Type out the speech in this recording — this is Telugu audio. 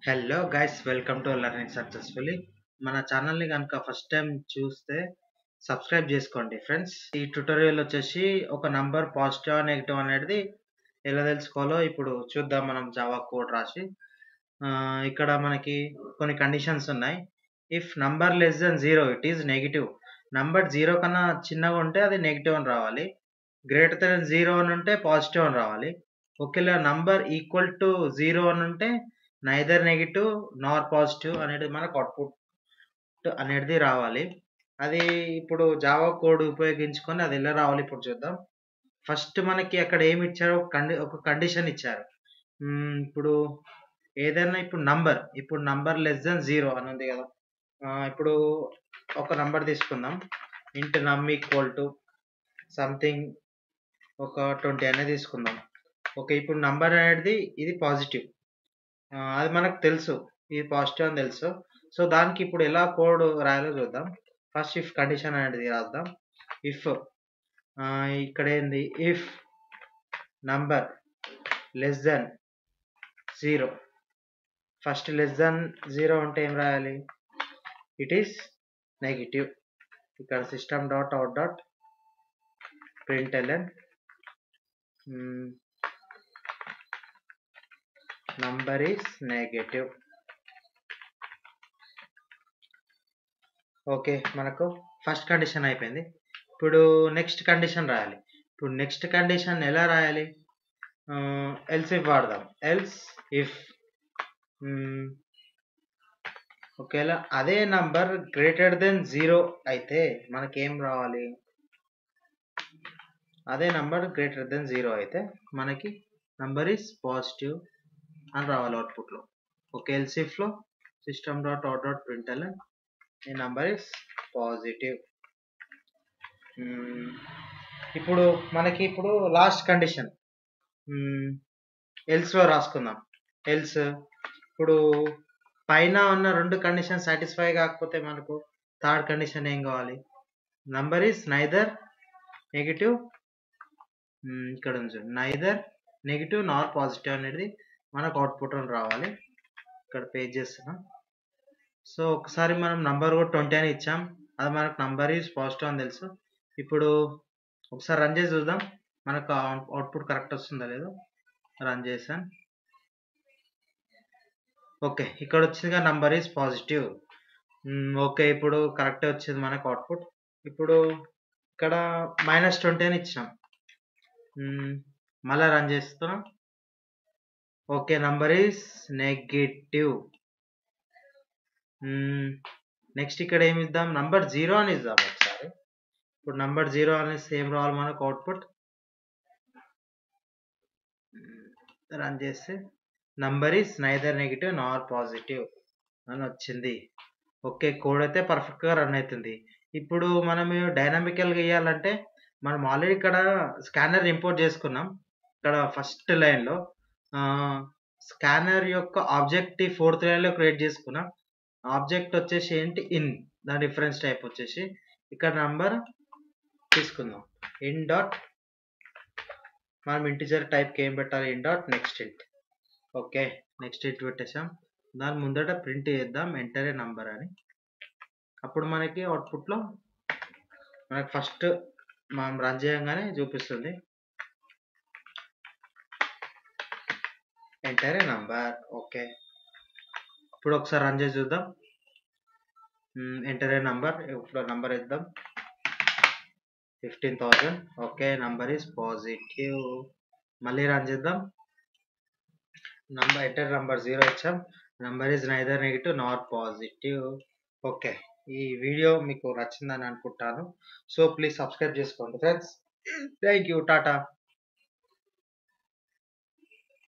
Hello guys, welcome to learning successfully. మన ఛానల్ని కనుక ఫస్ట్ టైం చూస్తే సబ్స్క్రైబ్ చేసుకోండి ఫ్రెండ్స్. ఈ ట్యుటోరియల్ వచ్చేసి ఒక నంబర్ పాజిటివ్ నెగిటివ్ అనేది ఎలా తెలుసుకోవాలో ఇప్పుడు చూద్దాం. మనం జావా కోడ్ రాసి ఇక్కడ మనకి కొన్ని కండిషన్స్ ఉన్నాయి. If number less than 0 it is negative. Number 0 కన్నా చిన్నగా ఉంటే అది నెగిటివ్ అని రావాలి. గ్రేటర్ దెన్ 0 అని ఉంటే పాజిటివ్ అని రావాలి. ఒకవేళ నంబర్ ఈక్వల్ టు 0 అని ఉంటే నైదర్ నెగిటివ్ నార్ పాజిటివ్ అనేది మనకు అవుట్పుట్ అనేది రావాలి. అది ఇప్పుడు జావా కోడ్ ఉపయోగించుకొని అది ఎలా రావాలి ఇప్పుడు చూద్దాం. ఫస్ట్ మనకి అక్కడ ఏమి ఇచ్చారు, ఒక కండిషన్ ఇచ్చారు. ఇప్పుడు ఏదైనా ఇప్పుడు నంబర్ లెస్ దెన్ 0 అని ఉంది కదా. ఇప్పుడు ఒక నంబర్ తీసుకుందాం. ఇంట్ నమ్ ఈక్వల్ టు సంథింగ్ ఒక 20 అనేది తీసుకుందాం. ఓకే, ఇప్పుడు నంబర్ అనేది ఇది పాజిటివ్, అది మనకు తెలుసు, ఇది పాజిటివ్ అని తెలుసు. సో దానికి ఇప్పుడు ఎలా కోడ్ రాయాలో చూద్దాం. ఫస్ట్ ఇఫ్ కండిషన్ అనేది రాద్దాం. ఇఫ్ ఇక్కడ ఏంది, if number less than 0, first less than 0 అంటే ఏం రాయాలి, ఇట్ ఈస్ నెగిటివ్. ఇక్కడ system dot out dot println number is negative. Okay, మనకు ఫస్ట్ కండిషన్ అయిపోయింది. ఇప్పుడు నెక్స్ట్ కండిషన్ రాయాలి. ఇప్పుడు నెక్స్ట్ కండిషన్ ఎలా రాయాలి, ఎల్స్ ఇఫ్ వాడదాం. ఎల్స్ ఇఫ్ ఒకవేళ అదే నంబర్ గ్రేటర్ దెన్ 0 అయితే మనకేం రావాలి, అదే నంబర్ గ్రేటర్ దెన్ 0 అయితే మనకి నంబర్ ఈస్ పాజిటివ్ అని రావాలి అవుట్పుట్లో. ఓకే, ఎల్స్ ఇఫ్లో system dot out dot println ఈ నంబర్ ఈస్ పాజిటివ్. ఇప్పుడు మనకి ఇప్పుడు లాస్ట్ కండిషన్ ఎల్స్లో రాసుకుందాం. ఎల్స్ ఇప్పుడు పైన ఉన్న రెండు కండిషన్ సాటిస్ఫై కాకపోతే మనకు థర్డ్ కండిషన్ ఏం కావాలి, నంబర్ ఈస్ నైదర్ నెగిటివ్, ఇక్కడ ఉంది నైదర్ నెగిటివ్ నార్ పాజిటివ్ అనేది మనకు అవుట్పుట్ అని రావాలి. ఇక్కడ పేజ్ చేస్తున్నాం. సో ఒకసారి మనం నంబర్ కూడా 20 అని ఇచ్చాం, అది మనకు నంబర్ ఈజ్ పాజిటివ్ అని తెలుసు. ఇప్పుడు ఒకసారి రన్ చేసి చూద్దాం మనకు అవుట్పుట్ కరెక్ట్ వస్తుందా లేదో. రన్ చేసాను. ఓకే, ఇక్కడ వచ్చిందిగా నంబర్ ఈజ్ పాజిటివ్. ఓకే, ఇప్పుడు కరెక్టే వచ్చింది మనకు అవుట్పుట్. ఇప్పుడు ఇక్కడ -20 అని ఇచ్చినాం. మళ్ళీ రన్ చేస్తున్నాం. Okay, number is negative. Next ఇక్కడ ఏమి ఇద్దాం, నంబర్ 0 అని ఇద్దాం ఒకసారి. ఇప్పుడు నంబర్ 0 అనేసి ఏం రావాలి మనకు అవుట్పుట్. రన్ చేస్తే number is neither negative Nar positive అని వచ్చింది. ఓకే, కోడ్ అయితే పర్ఫెక్ట్గా రన్ అవుతుంది. ఇప్పుడు మనం డైనామికల్గా ఇవ్వాలంటే మనం ఆల్రెడీ ఇక్కడ స్కానర్ ఇంపోర్ట్ చేసుకున్నాం. ఇక్కడ ఫస్ట్ లైన్లో స్కానర్ యొక్క ఆబ్జెక్ట్ 4th లైన్లో క్రియేట్ చేసుకున్నాం. ఆబ్జెక్ట్ వచ్చేసి ఏంటి, ఇన్, దాని రిఫరెన్స్ టైప్ వచ్చేసి ఇక్కడ నంబర్ తీసుకుందాం. ఇన్ డాట్ మనం ఇంటిజర్ టైప్కి ఏం పెట్టాలి, ఇన్ డాట్ నెక్స్ట్ ఇంట్. ఓకే, నెక్స్ట్ ఇంట్ పెట్టేసాం. దాని ముందట ప్రింట్ చేద్దాం ఎంటర్ ఏ నంబర్ అని. అప్పుడు మనకి అవుట్పుట్లో మనకి ఫస్ట్ మనం రన్ చేయగానే చూపిస్తుంది ఎంటర్ ఏ నంబర్. ఓకే, ఇప్పుడు ఒకసారి రన్ చేసి చూద్దాం. Enter a number. ఇప్పుడు నంబర్ ఇద్దాం 15,000. Okay, number is positive. మళ్ళీ రన్ చేద్దాం. ఎంటర్ నంబర్ 0 ఇచ్చాం. Number is neither negative Nar positive. Okay, ఈ వీడియో మీకు నచ్చిందని అనుకుంటాను. సో ప్లీజ్ సబ్స్క్రైబ్ చేసుకోండి ఫ్రెండ్స్. Thank you, Tata.